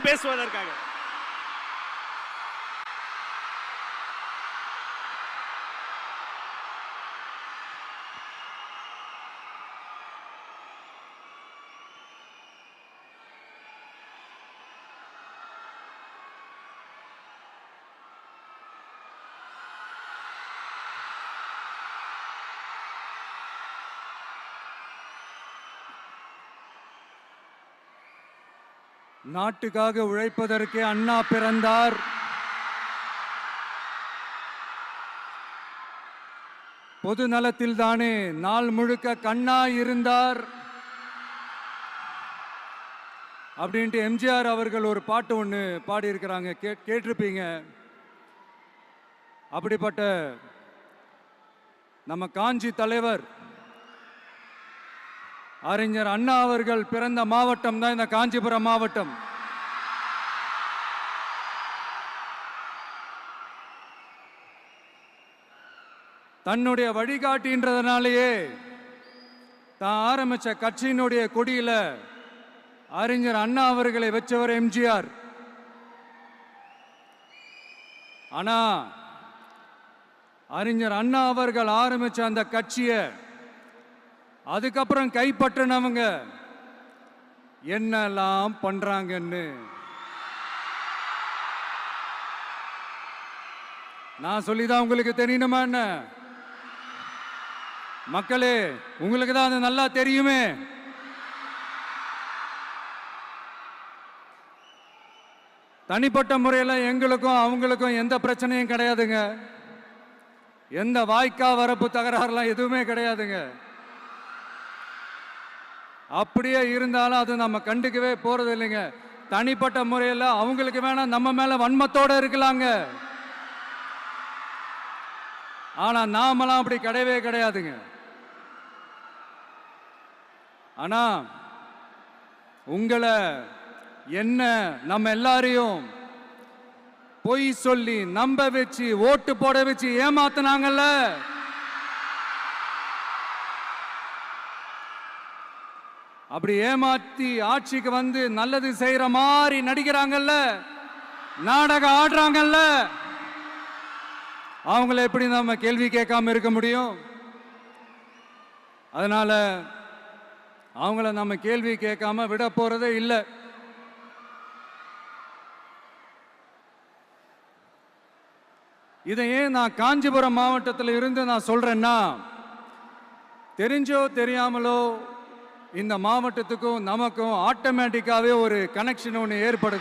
பேசுவதற்காக. நாட்டுக்காக உழைப்பதற்கு அண்ணா பிறந்தார். பொது நலத்தில் தானே நாள் முழுக்க கண்ணா இருந்தார் அப்படின்ட்டு எம்ஜிஆர் அவர்கள் ஒரு பாட்டு ஒன்று பாடியிருக்கிறாங்க, கேட்டிருப்பீங்க. அப்படிப்பட்ட நம்ம காஞ்சி தலைவர் அறிஞர் அண்ணா அவர்கள் பிறந்த மாவட்டம் தான் இந்த காஞ்சிபுரம் மாவட்டம். தன்னுடைய வழிகாட்டின்றதுனாலேயே தான் ஆரம்பிச்ச கட்சியினுடைய கொடியில அறிஞர் அண்ணா அவர்களை வச்சவர் எம்ஜிஆர். ஆனா அறிஞர் அண்ணா அவர்கள் ஆரம்பிச்ச அந்த கட்சியை அதுக்கப்புறம் கைப்பற்றினவங்க என்னெல்லாம் பண்றாங்கன்னு நான் சொல்லிதான் உங்களுக்கு தெரியணுமா என்ன? மக்களே, உங்களுக்கு தான் அது நல்லா தெரியுமே. தனிப்பட்ட முறையில் எங்களுக்கும் அவங்களுக்கும் எந்த பிரச்சனையும் கிடையாதுங்க. எந்த வாய்க்கா வரப்பு தகராறுலாம் எதுவுமே கிடையாதுங்க. அப்படியே இருந்தாலும் அது நம்ம கண்டுக்கவே போறது இல்லைங்க. தனிப்பட்ட முறையில் அவங்களுக்கு வேணா நம்ம மேல வன்மத்தோட இருக்கலாங்க. ஆனா நாமெல்லாம் அப்படி கிடையவே கிடையாதுங்க. ஆனா உங்களை என்ன நம்ம எல்லாரையும் பொய் சொல்லி நம்ப வச்சு ஓட்டு போட வச்சு ஏமாத்தினாங்கல்ல, அப்படி ஏமாத்தி ஆட்சிக்கு வந்து நல்லது செய்யற மாதிரி நடிக்கிறாங்கல்ல, நாடகம் ஆடுறாங்கல்ல, அவங்கள எப்படி நம்ம கேள்வி கேட்காம இருக்க முடியும்? அதனால அவங்கள நம்ம கேள்வி கேட்காம விட போறதே இல்லை. இதை ஏன் நான் காஞ்சிபுரம் மாவட்டத்தில் இருந்து நான் சொல்றேன்னா, தெரிஞ்சோ தெரியாமலோ இந்த மாவட்டத்துக்கும் நமக்கும் ஆட்டோமேட்டிக்காவே ஒரு கனெக்ஷன் ஒன்று ஏற்படுது.